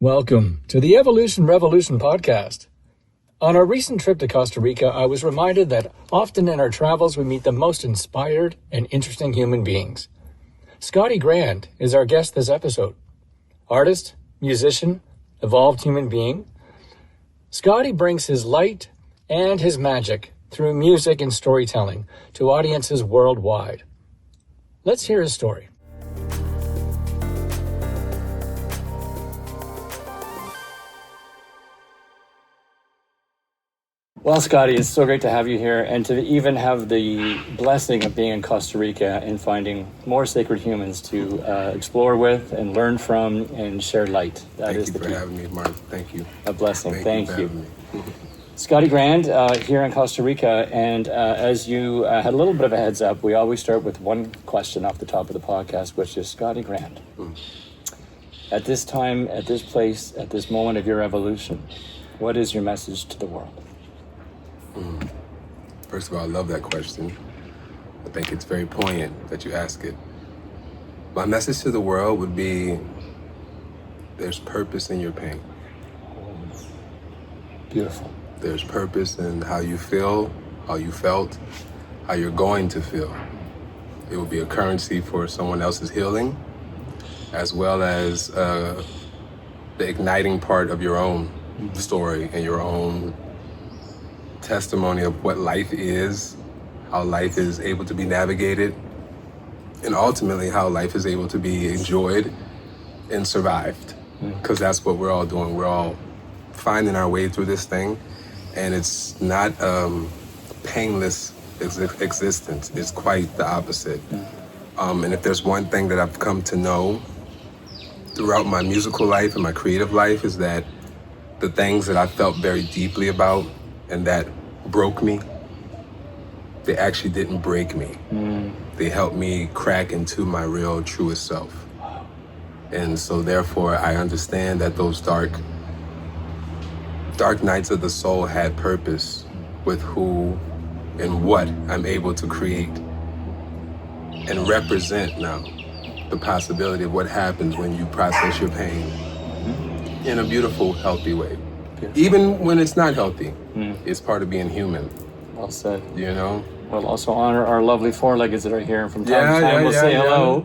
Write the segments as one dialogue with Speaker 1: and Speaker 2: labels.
Speaker 1: Welcome to the Evolution Revolution podcast. On our recent trip to Costa Rica, I was reminded that often in our travels we meet the most inspired and interesting human beings. Scotty Grand is our guest this episode. Artist, musician, evolved human being. Scotty brings his light and his magic through music and storytelling to audiences worldwide. Let's hear his story. Well, Scotty, it's so great to have you here and to even have the blessing of being in Costa Rica and finding more sacred humans to explore with and learn from and share light.
Speaker 2: Thank you for having me, Mark. Thank you.
Speaker 1: A blessing. Thank you.
Speaker 2: Me.
Speaker 1: Scotty Grand here in Costa Rica, and as you had a little bit of a heads up, we always start with one question off the top of the podcast, which is Scotty Grand. At this time, at this place, at this moment of your evolution, what is your message to the world?
Speaker 2: First of all, I love that question. I think it's very poignant that you ask it. My message to the world would be, there's purpose in your pain.
Speaker 1: Beautiful.
Speaker 2: There's purpose in how you feel, how you felt, how you're going to feel. It will be a currency for someone else's healing, as well as the igniting part of your own story and your own testimony of what life is, how life is able to be navigated, and ultimately how life is able to be enjoyed and survived. Because that's what we're all doing. We're all finding our way through this thing, and it's not painless existence. It's quite the opposite. And if there's one thing that I've come to know throughout my musical life and my creative life is that the things that I felt very deeply about and that broke me, they actually didn't break me. They helped me crack into my real, truest self. And so therefore, I understand that those dark nights of the soul had purpose with who and what I'm able to create and represent now the possibility of what happens when you process your pain in a beautiful, healthy way. Even when it's not healthy, it's part of being human.
Speaker 1: Well said.
Speaker 2: You know?
Speaker 1: We'll also honor our lovely four-leggeds that are here, and from time to time we'll say hello.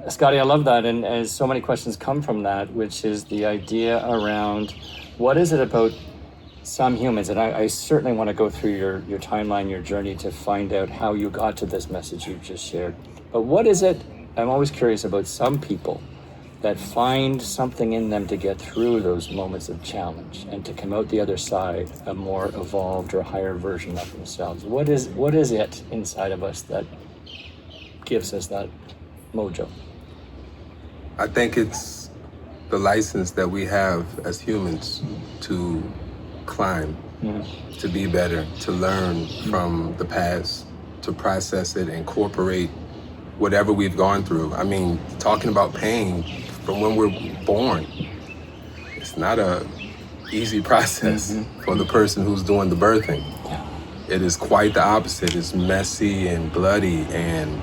Speaker 1: Scotty, I love that, and so many questions come from that, which is the idea around what is it about some humans, and I certainly want to go through your timeline, your journey to find out how you got to this message you've just shared. But what is it, I'm always curious about some people that find something in them to get through those moments of challenge and to come out the other side a more evolved or higher version of themselves. What is it inside of us that gives us that mojo?
Speaker 2: I think it's the license that we have as humans to climb, to be better, to learn from the past, to process it, incorporate whatever we've gone through. I mean, talking about pain from when we're born, it's not a easy process for the person who's doing the birthing. It is quite the opposite. It's messy and bloody, and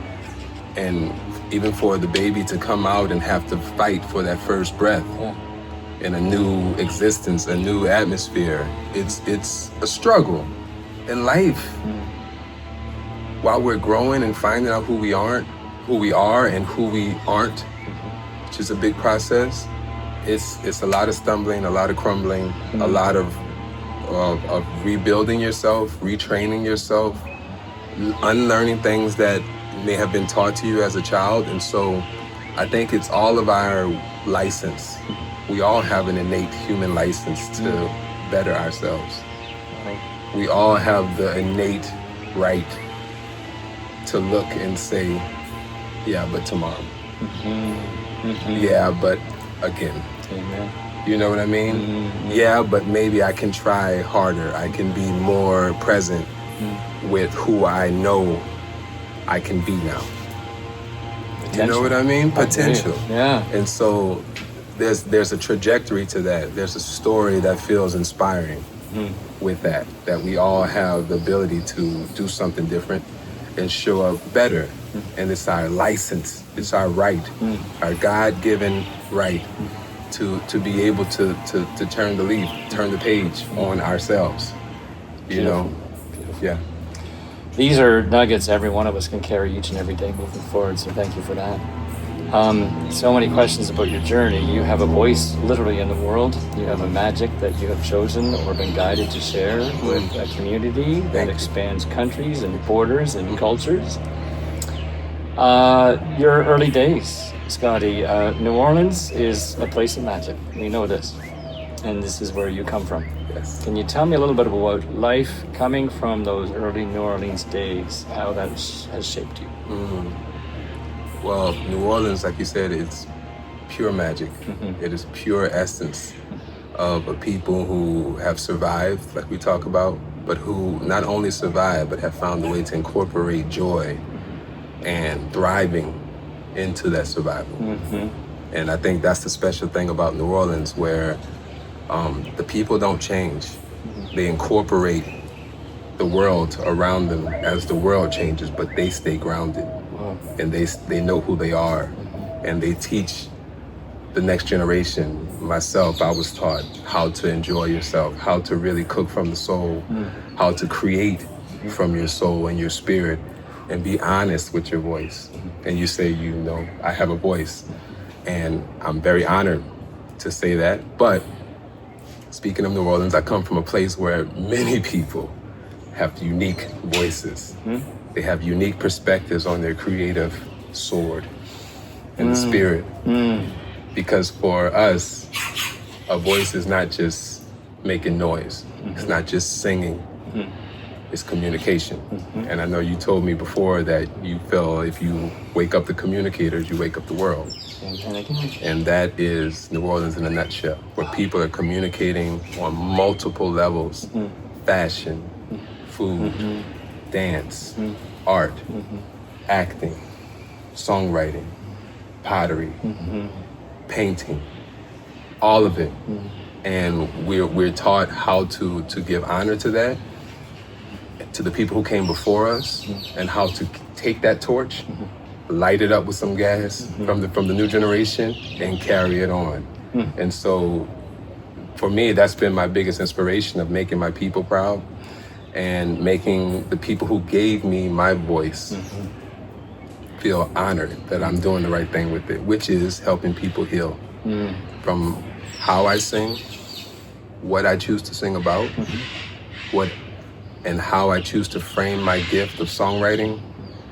Speaker 2: even for the baby to come out and have to fight for that first breath in a new existence, a new atmosphere, it's a struggle in life. While we're growing and finding out who we are and who we aren't, which is a big process, it's a lot of stumbling, a lot of crumbling, a lot of rebuilding yourself, retraining yourself, unlearning things that may have been taught to you as a child. And so I think it's all of our license. We all have an innate human license to better ourselves. We all have the innate right to look and say, yeah, but tomorrow. Yeah, but again. You know what I mean? Yeah, but maybe I can try harder. I can be more present with who I know I can be now. Potential. You know what I mean? Potential.
Speaker 1: Yeah.
Speaker 2: And so there's a trajectory to that. There's a story that feels inspiring with that we all have the ability to do something different and show up better. And it's our license, it's our right, our God-given right to be able to turn the leaf, turn the page on ourselves. You know?
Speaker 1: Beautiful.
Speaker 2: Yeah.
Speaker 1: These are nuggets every one of us can carry each and every day moving forward, so thank you for that. So many questions about your journey. You have a voice literally in the world. You have a magic that you have chosen or been guided to share with a community that expands countries and borders and cultures. Your early days, Scotty. New Orleans is a place of magic. We know this. And this is where you come from.
Speaker 2: Yes.
Speaker 1: Can you tell me a little bit about life coming from those early New Orleans days, how that has shaped you?
Speaker 2: Well, New Orleans, like you said, it's pure magic. It is pure essence of a people who have survived, like we talk about, but who not only survived, but have found a way to incorporate joy and thriving into that survival. And I think that's the special thing about New Orleans, where the people don't change. They incorporate the world around them as the world changes, but they stay grounded. And they know who they are, and they teach the next generation. Myself, I was taught how to enjoy yourself, how to really cook from the soul, how to create from your soul and your spirit, and be honest with your voice. And you say, you know, I have a voice, and I'm very honored to say that. But speaking of New Orleans, I come from a place where many people have unique voices. They have unique perspectives on their creative sword and the spirit. Because for us, a voice is not just making noise. It's not just singing. It's communication. And I know you told me before that you feel if you wake up the communicators, you wake up the world. And that is New Orleans in a nutshell, where people are communicating on multiple levels: fashion, food, dance, art, acting, songwriting, pottery, painting, all of it. And we're taught how to give honor to that, to the people who came before us, and how to take that torch, light it up with some gas from the new generation, and carry it on. And so for me, that's been my biggest inspiration, of making my people proud and making the people who gave me my voice feel honored that I'm doing the right thing with it, which is helping people heal from how I sing, what I choose to sing about, and how I choose to frame my gift of songwriting,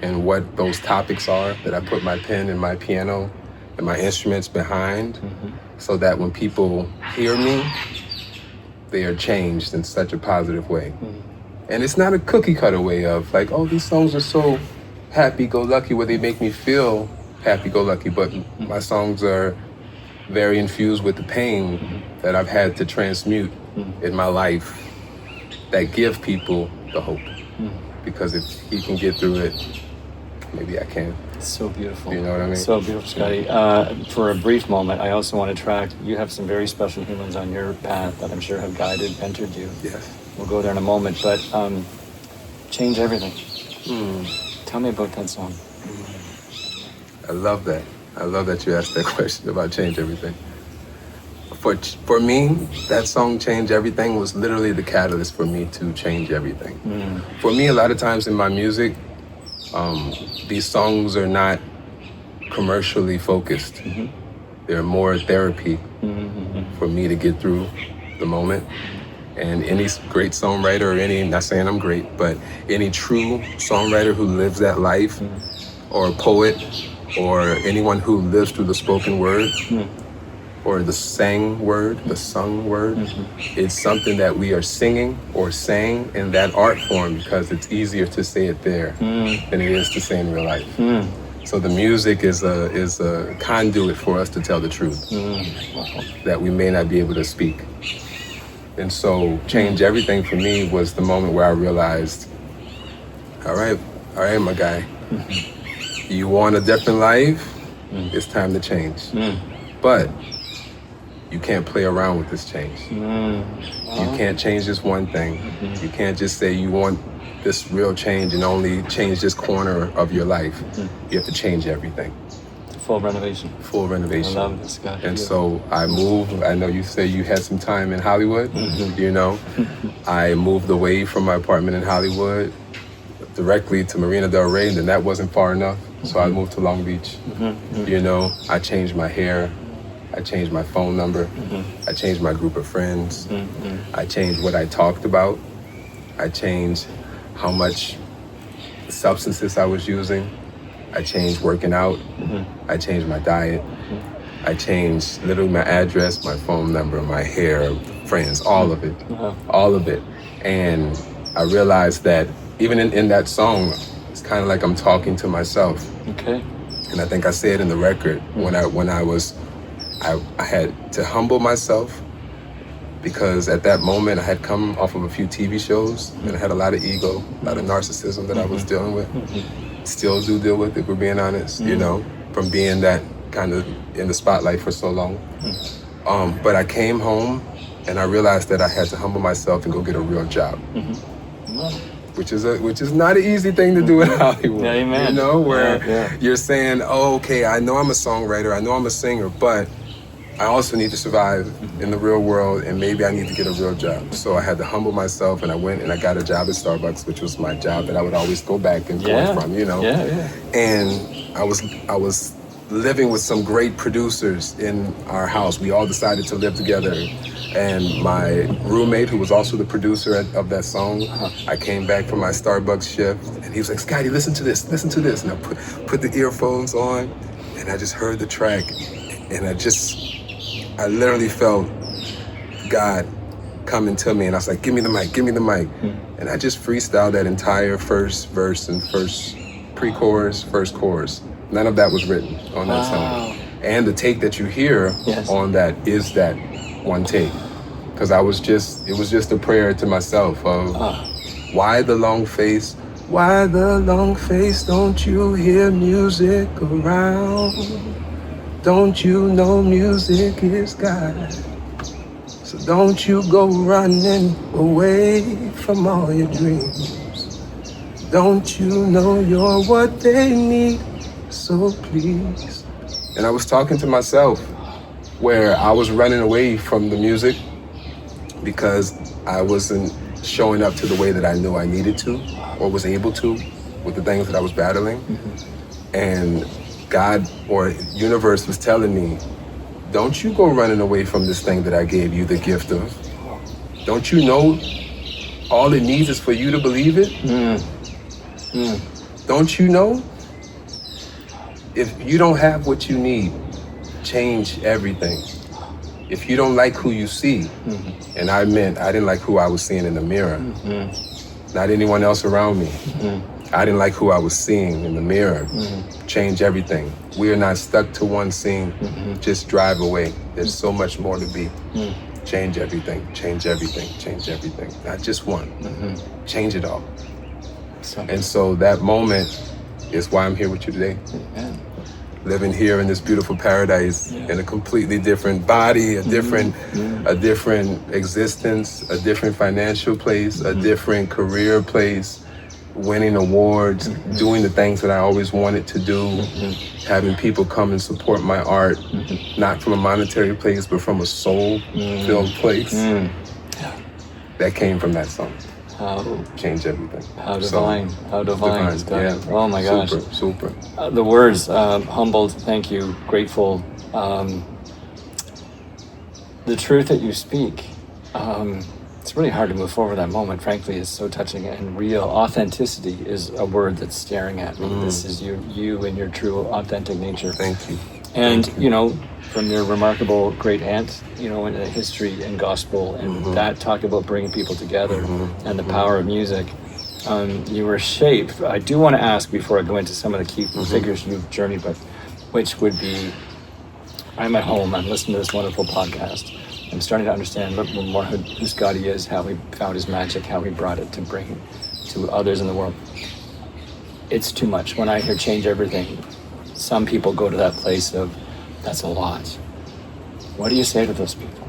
Speaker 2: and what those topics are that I put my pen and my piano and my instruments behind, so that when people hear me, they are changed in such a positive way. And it's not a cookie cutter way of like, oh, these songs are so happy-go-lucky, where they make me feel happy-go-lucky, but my songs are very infused with the pain that I've had to transmute in my life, that give people the hope. Because if he can get through it, maybe I can.
Speaker 1: It's so beautiful.
Speaker 2: You know what I mean?
Speaker 1: So beautiful, Scotty. For a brief moment, I also want to track, you have some very special humans on your path that I'm sure have guided, mentored you.
Speaker 2: Yes.
Speaker 1: We'll go there in a moment, but Change Everything. Tell me about that song.
Speaker 2: I love that. I love that you asked that question about Change Everything. For me, that song Change Everything was literally the catalyst for me to change everything. For me, a lot of times in my music, these songs are not commercially focused. They're more therapy for me to get through the moment. And any great songwriter, or not saying I'm great, but any true songwriter who lives that life, or poet, or anyone who lives through the spoken word, or the sang word, the sung word, it's something that we are singing or saying in that art form, because it's easier to say it there than it is to say in real life. So the music is a conduit for us to tell the truth that we may not be able to speak. And so Change Everything for me was the moment where I realized, all right, my guy, you want a different life? It's time to change. But you can't play around with this change. You can't change this one thing. You can't just say you want this real change and only change this corner of your life. You have to change everything.
Speaker 1: Full renovation.
Speaker 2: Full renovation.
Speaker 1: I love this guy.
Speaker 2: And so I moved. I know you say you had some time in Hollywood. You know, I moved away from my apartment in Hollywood directly to Marina Del Rey, and then that wasn't far enough. So I moved to Long Beach. You know, I changed my hair. I changed my phone number. I changed my group of friends. I changed what I talked about. I changed how much substances I was using. I changed working out. I changed my diet. I changed literally my address, my phone number, my hair, friends, all of it. All of it. And I realized that even in that song, it's kind of like I'm talking to myself.
Speaker 1: Okay.
Speaker 2: And I think I said in the record when I had to humble myself, because at that moment I had come off of a few TV shows and I had a lot of ego, a lot of narcissism that I was dealing with. Still do deal with, if we're being honest, you know, from being that kind of in the spotlight for so long. But I came home and I realized that I had to humble myself and go get a real job. Which is not an easy thing to do in Hollywood.
Speaker 1: Yeah, amen.
Speaker 2: You know, where you're saying, oh, okay, I know I'm a songwriter, I know I'm a singer, but I also need to survive in the real world, and maybe I need to get a real job. So I had to humble myself, and I went and I got a job at Starbucks, which was my job that I would always go back and forth from, you know. And I was living with some great producers in our house. We all decided to live together. And my roommate, who was also the producer of that song, I came back from my Starbucks shift, and he was like, Scotty, listen to this. And I put the earphones on, and I just heard the track, and I literally felt God coming to me, and I was like, give me the mic. And I just freestyled that entire first verse and first pre-chorus, first chorus. None of that was written on that song. And the take that you hear on that is that one take. Because it was just a prayer to myself of, why the long face? Why the long face? Don't you hear music around? Don't you know music is God? So don't you go running away from all your dreams. Don't you know you're what they need? So please. And I was talking to myself where I was running away from the music because I wasn't showing up to the way that I knew I needed to or was able to with the things that I was battling. And God or universe was telling me, don't you go running away from this thing that I gave you the gift of. Don't you know all it needs is for you to believe it? Don't you know? If you don't have what you need, change everything. If you don't like who you see, and I meant I didn't like who I was seeing in the mirror, not anyone else around me. I didn't like who I was seeing in the mirror. Change everything. We are not stuck to one scene. Just drive away. There's so much more to be. Change everything, change everything, change everything. Not just one. Change it all. And so that moment is why I'm here with you today. Living here in this beautiful paradise in a completely different body, a different existence, a different financial place, a different career place, winning awards, doing the things that I always wanted to do, having people come and support my art, not from a monetary place, but from a soul-filled place. That came from that song. Change everything.
Speaker 1: How divine. How divine.
Speaker 2: Yeah.
Speaker 1: Oh my gosh.
Speaker 2: Super.
Speaker 1: The words, humbled, thank you, grateful. The truth that you speak, it's really hard to move forward that moment, frankly. It's so touching and real. Authenticity is a word that's staring at me. This is you and your true authentic nature.
Speaker 2: Thank you.
Speaker 1: And, you know, from your remarkable great aunt, you know, in the history and gospel and that talk about bringing people together and the power of music, you were shaped. I do want to ask before I go into some of the key figures you've journeyed with, which would be, I'm at home, I'm listening to this wonderful podcast. I'm starting to understand a little more who Scotty is, how he found his magic, how he brought it to bring to others in the world. It's too much. When I hear change everything, some people go to that place of, that's a lot. What do you say to those people?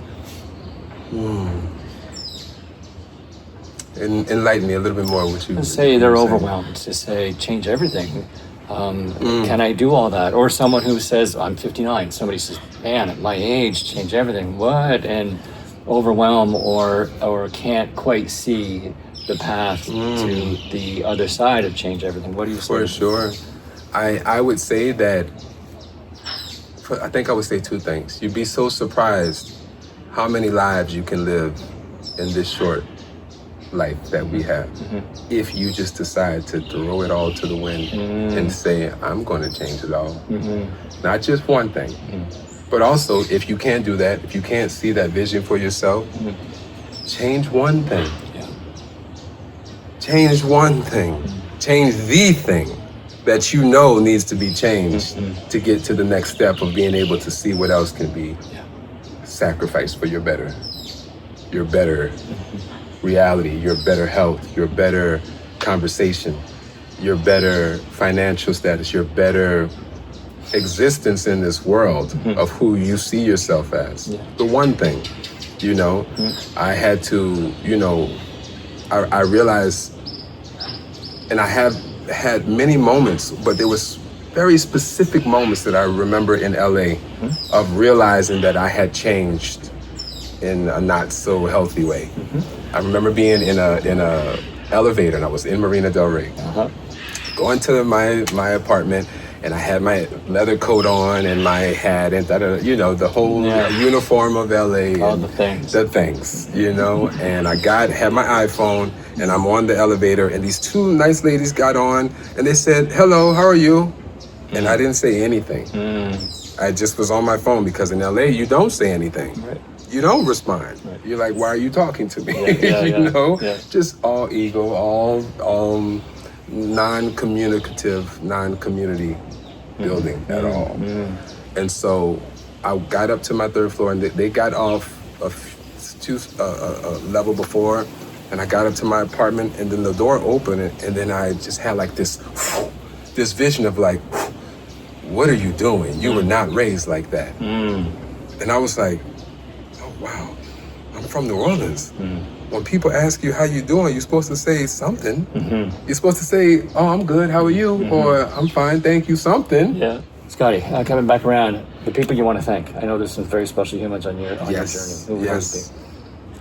Speaker 1: Enlighten
Speaker 2: me a little bit more. What you
Speaker 1: say they're overwhelmed. To say change everything. Can I do all that? Or someone who says, I'm 59. Somebody says, man, at my age, change everything. What? And overwhelm or can't quite see the path to the other side of change everything. What do you say?
Speaker 2: For sure. I would say that, I think I would say two things. You'd be so surprised how many lives you can live in this short life that we have if you just decide to throw it all to the wind and say, I'm going to change it all. Not just one thing, but also if you can't do that, if you can't see that vision for yourself, change one thing. Change one thing. Change the thing that you know needs to be changed to get to the next step of being able to see what else can be sacrificed for your better reality, your better health, your better conversation, your better financial status, your better existence in this world of who you see yourself as. The one thing, I had to, I realized, and I have had many moments, but there was very specific moments that I remember in LA of realizing that I had changed in a not so healthy way. I remember being in a elevator, and I was in Marina Del Rey, going to my apartment, and I had my leather coat on and my hat and the whole uniform of LA.
Speaker 1: All the things.
Speaker 2: And I had my iPhone, and I'm on the elevator, and these two nice ladies got on, and they said, hello, how are you? And I didn't say anything. I just was on my phone, because in LA, you don't say anything.
Speaker 1: Right.
Speaker 2: You don't respond. Right. You're like, why are you talking to me? Just all ego, all non-communicative, non-community building at all. And so I got up to my third floor, and they got off a level before, and I got up to my apartment, and then the door opened, and then I just had like this vision of like, what are you doing? You were not raised like that. And I was like, oh wow, I'm from New Orleans. When people ask you how you doing, you're supposed to say something. You're supposed to say, oh, I'm good, how are you? Or I'm fine, thank you, something.
Speaker 1: Yeah. Scotty, coming back around, the people you want to thank. I know there's some very special humans on your journey. Who would those be?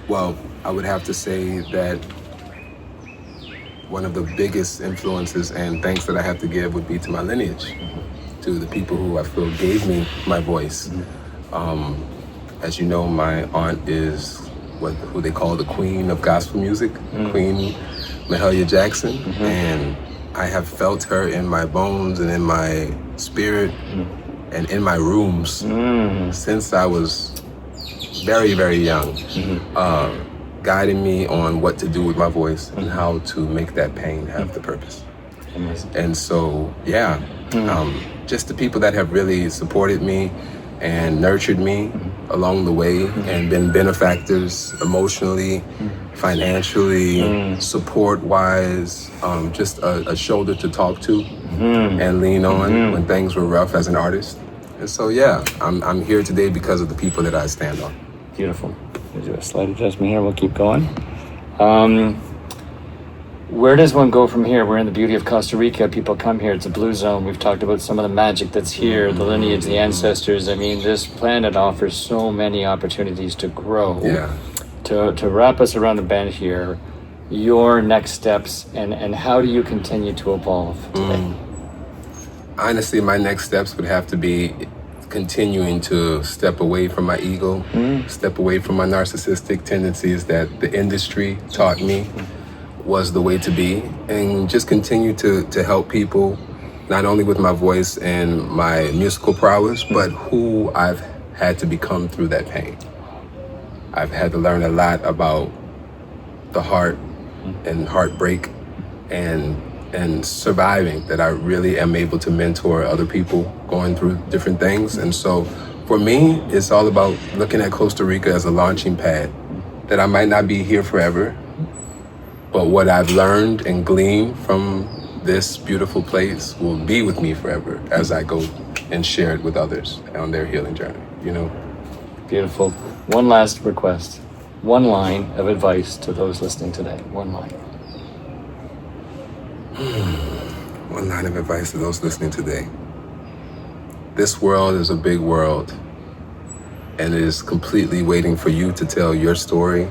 Speaker 2: Well, I would have to say that one of the biggest influences and thanks that I have to give would be to my lineage, to the people who I feel gave me my voice. As you know, my aunt is who they call the queen of gospel music, Queen Mahalia Jackson, and I have felt her in my bones and in my spirit and in my rooms since I was very, very young, guiding me on what to do with my voice and how to make that pain have the purpose.
Speaker 1: Amazing.
Speaker 2: And so, just the people that have really supported me and nurtured me along the way and been benefactors emotionally, financially, support-wise, just a shoulder to talk to and lean on when things were rough as an artist. And so, I'm here today because of the people that I stand on.
Speaker 1: Beautiful. We'll do a slight adjustment here. We'll keep going. Where does one go from here? We're in the beauty of Costa Rica. People come here. It's a blue zone. We've talked about some of the magic that's here, the lineage, the ancestors. I mean, this planet offers so many opportunities to grow. To wrap us around the bend here, your next steps and how do you continue to evolve today?
Speaker 2: Honestly, my next steps would have to be continuing to step away from my ego, step away from my narcissistic tendencies that the industry taught me was the way to be, and just continue to help people, not only with my voice and my musical prowess, but who I've had to become through that pain. I've had to learn a lot about the heart and heartbreak and surviving, that I really am able to mentor other people going through different things. And so for me, it's all about looking at Costa Rica as a launching pad, that I might not be here forever, but what I've learned and gleaned from this beautiful place will be with me forever as I go and share it with others on their healing journey,
Speaker 1: Beautiful. One last request. One line of advice to those listening today. One line.
Speaker 2: One line of advice to those listening today. This world is a big world, and it is completely waiting for you to tell your story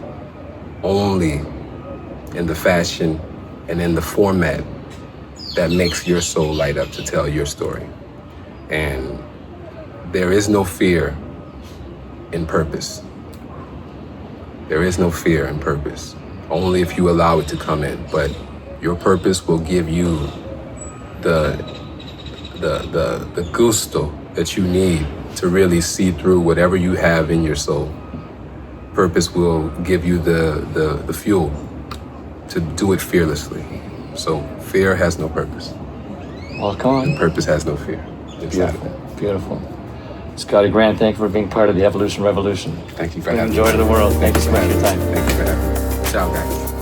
Speaker 2: only in the fashion and in the format that makes your soul light up to tell your story. And there is no fear in purpose. There is no fear in purpose, only if you allow it to come in. But your purpose will give you the gusto that you need to really see through whatever you have in your soul. Purpose will give you the fuel to do it fearlessly. So fear has no purpose.
Speaker 1: Walk on.
Speaker 2: Purpose has no fear.
Speaker 1: Beautiful. Beautiful. Scotty Grand, thank you for being part of the Evolution Revolution.
Speaker 2: Thank you for
Speaker 1: Bring
Speaker 2: having me.
Speaker 1: joy to the world. Thank you so much for your time.
Speaker 2: Thank you for having me. Ciao, guys.